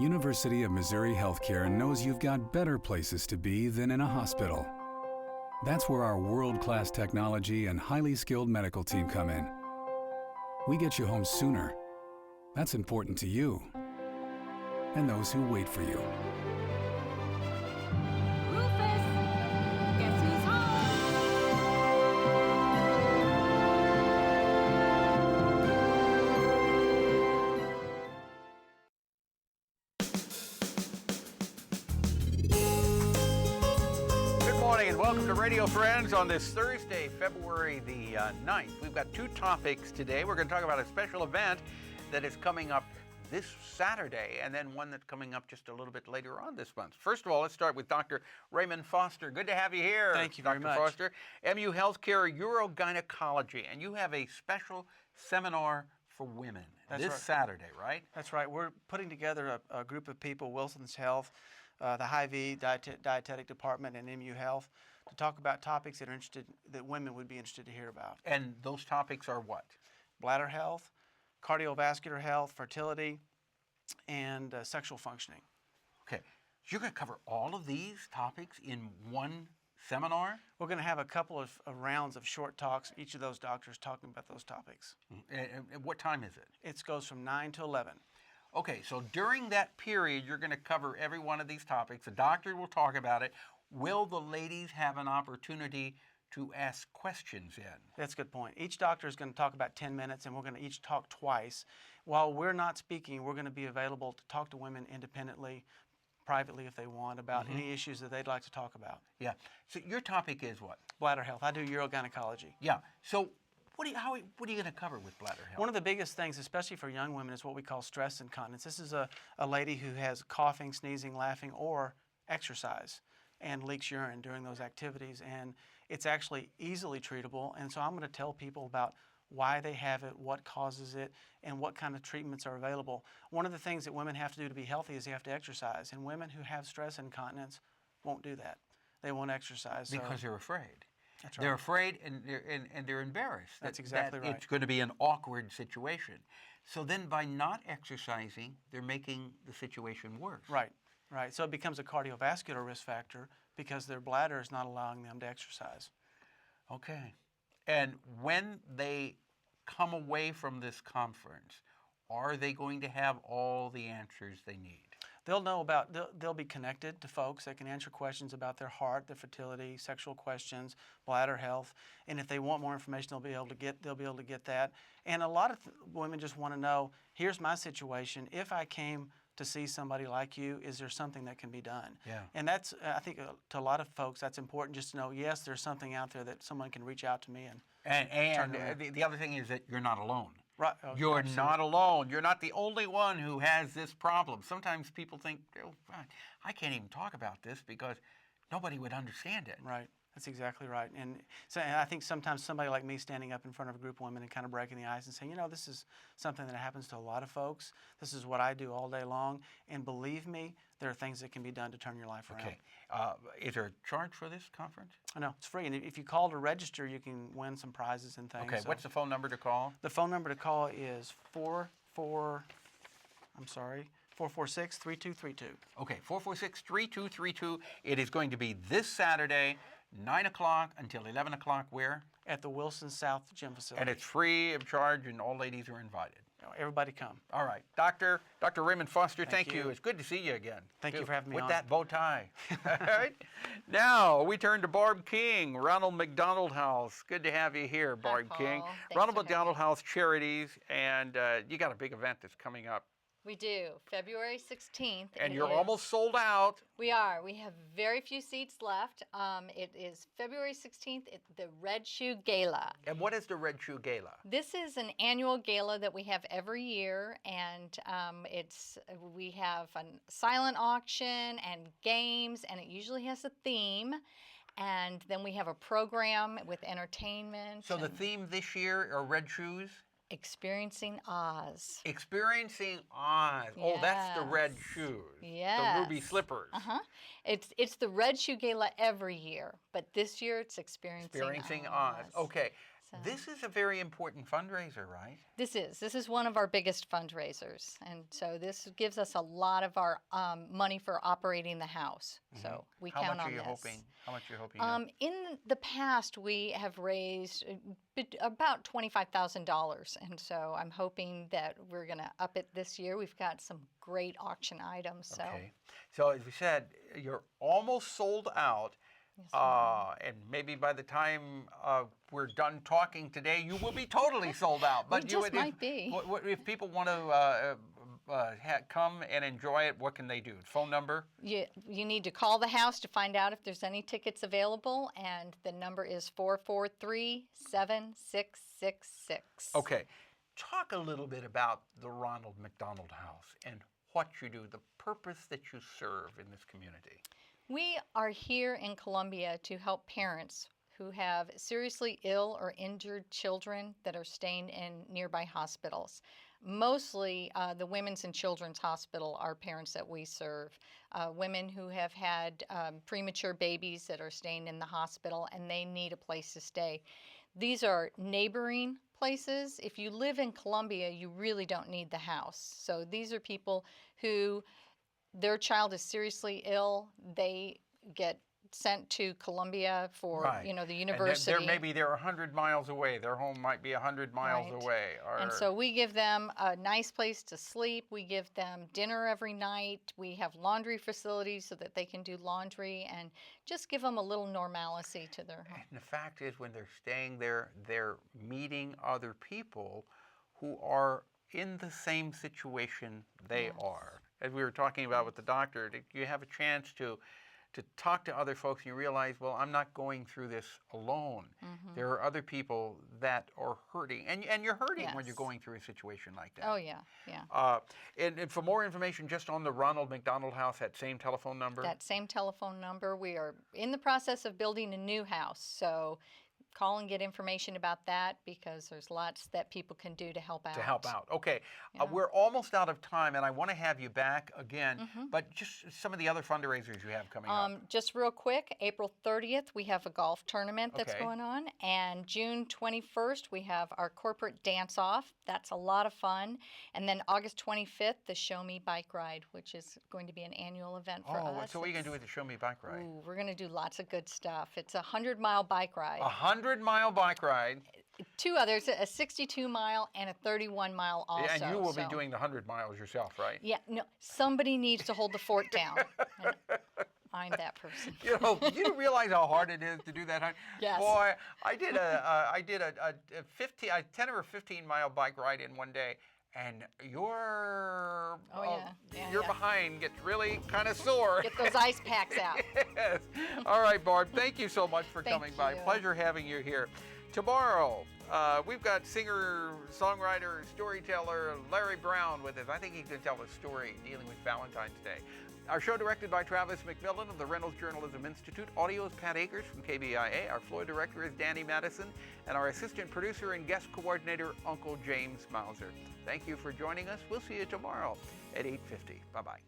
University of Missouri Healthcare knows you've got better places to be than in a hospital. That's where our world-class technology and highly skilled medical team come in. We get you home sooner. That's important to you and those who wait for you. Rufus, guess who's home? Good morning and welcome to Radio Friends on this Thursday, February the 9th. We've got two topics today. We're going to talk about a special event that is coming up this Saturday, and then one that's coming up just a little bit later on this month. First of all, let's start with Dr. Raymond Foster. Good to have you here. Thank you very much. Dr. Foster, MU Healthcare Urogynecology, and you have a special seminar for women this Saturday, right? That's right. We're putting together a group of people, Wilson's Health, the Hy-Vee Dietetic Department, and MU Health, to talk about topics that women would be interested to hear about. And those topics are what? Bladder health, cardiovascular health, fertility, and sexual functioning. Okay, so you're going to cover all of these topics in one seminar? We're going to have a couple of rounds of short talks, each of those doctors talking about those topics. And what time is it? It goes from 9 to 11. Okay, so during that period, you're going to cover every one of these topics. The doctor will talk about it. Will the ladies have an opportunity to ask questions in? That's a good point. Each doctor is going to talk about 10 minutes, and we're going to each talk twice. While we're not speaking, we're going to be available to talk to women independently, privately if they want, about any issues that they'd like to talk about. Yeah. So your topic is what? Bladder health. I do urogynecology. Yeah. So what are you going to cover with bladder health? One of the biggest things, especially for young women, is what we call stress incontinence. This is a lady who has coughing, sneezing, laughing, or exercise and leaks urine during those activities, and it's actually easily treatable. And so I'm going to tell people about why they have it, what causes it, and what kind of treatments are available. One of the things that women have to do to be healthy is they have to exercise, and women who have stress incontinence won't do that. They won't exercise. Because they're afraid. That's right. They're afraid and they're embarrassed. That's exactly right. It's going to be an awkward situation. So then by not exercising, they're making the situation worse. Right. Right. So it becomes a cardiovascular risk factor because their bladder is not allowing them to exercise. Okay. And when they come away from this conference, are they going to have all the answers they need? They'll be connected to folks that can answer questions about their heart, their fertility, sexual questions, bladder health, and if they want more information, they'll be able to get that. And a lot of women just want to know, here's my situation. If I came to see somebody like you, is there something that can be done? Yeah. And that's, I think, to a lot of folks, that's important just to know, yes, there's something out there that someone can reach out to me and the other thing is that you're not alone. Right. You're absolutely. not alone. You're not the only one who has this problem. Sometimes people think, oh, I can't even talk about this because nobody would understand it. Right. That's exactly right. And so I think sometimes somebody like me standing up in front of a group of women and kind of breaking the ice and saying, this is something that happens to a lot of folks. This is what I do all day long. And believe me, there are things that can be done to turn your life around. Okay. Is there a charge for this conference? No, it's free. And if you call to register, you can win some prizes and things. Okay. So what's the phone number to call? the phone number to call is 446-3232. Okay, 446-3232. It is going to be this Saturday, 9 o'clock until 11 o'clock. Where? At the Wilson South Gym Facility. And it's free of charge, and all ladies are invited. Everybody come. All right. Dr. Raymond Foster, thank you. you. It's good to see you again. Thank you for having me with on. With that bow tie. All right. Now, we turn to Barb King, Ronald McDonald House. Good to have you here, Barb King. Thanks Ronald for having McDonald me. House Charities, and you got a big event that's coming up. We do, February 16th. And you're almost sold out. We are. We have very few seats left. It is February 16th at the Red Shoe Gala. And what is the Red Shoe Gala? This is an annual gala that we have every year, and we have a silent auction and games, and it usually has a theme. And then we have a program with entertainment. So the theme this year are red shoes? Experiencing Oz. Experiencing Oz. Oh, that's the red shoes. Yes. The ruby slippers. Uh-huh. It's the Red Shoe Gala every year, but this year it's Experiencing Oz. Okay. This is a very important fundraiser, right? This is one of our biggest fundraisers, and so this gives us a lot of our money for operating the house. So we count on this. How much are you hoping? In the past, we have raised about $25,000, and so I'm hoping that we're going to up it this year. We've got some great auction items. So. Okay. So as we said, you're almost sold out. Yes, And maybe by the time we're done talking today, you will be totally sold out. But might be. If people want to come and enjoy it, what can they do? Phone number? You need to call the house to find out if there's any tickets available, and the number is 443-7666. Okay. Talk a little bit about the Ronald McDonald House and what you do, the purpose that you serve in this community. We are here in Columbia to help parents who have seriously ill or injured children that are staying in nearby hospitals. Mostly the Women's and Children's Hospital are parents that we serve. Women who have had premature babies that are staying in the hospital and they need a place to stay. These are neighboring places. If you live in Columbia, you really don't need the house. So these are people who their child is seriously ill. They get sent to Columbia for, the university. And maybe they're 100 miles away. Their home might be 100 miles away. And so we give them a nice place to sleep. We give them dinner every night. We have laundry facilities so that they can do laundry and just give them a little normalcy to their home. And the fact is, when they're staying there, they're meeting other people who are in the same situation they are. As we were talking about with the doctor, you have a chance to talk to other folks and you realize, well, I'm not going through this alone. There are other people that are hurting. And you're hurting when you're going through a situation like that. Oh, yeah. And for more information just on the Ronald McDonald House, that same telephone number? That same telephone number. We are in the process of building a new house. So call and get information about that because there's lots that people can do to help out. Okay. We're almost out of time, and I want to have you back again, but just some of the other fundraisers you have coming up. Just real quick, April 30th, we have a golf tournament that's going on, and June 21st, we have our corporate dance-off. That's a lot of fun. And then August 25th, the Show Me Bike Ride, which is going to be an annual event for us. So what are you going to do with the Show Me Bike Ride? We're going to do lots of good stuff. It's a 100-mile bike ride. 100-mile bike ride. Two others, a 62-mile and a 31-mile also. And you will be doing the 100 miles yourself, right? Yeah, no, somebody needs to hold the fort down. I'm that person. You realize how hard it is to do that? Yes. Boy, I did a 10 or 15-mile bike ride in one day, and your behind gets really kind of sore. Get those ice packs out. Yes. All right, Barb, thank you so much for coming by. Pleasure having you here. Tomorrow, we've got singer, songwriter, storyteller Larry Brown with us. I think he's going to tell a story dealing with Valentine's Day. Our show directed by Travis McMillan of the Reynolds Journalism Institute. Audio is Pat Akers from KBIA. Our floor director is Danny Madison. And our assistant producer and guest coordinator, Uncle James Mauser. Thank you for joining us. We'll see you tomorrow at 8:50. Bye-bye.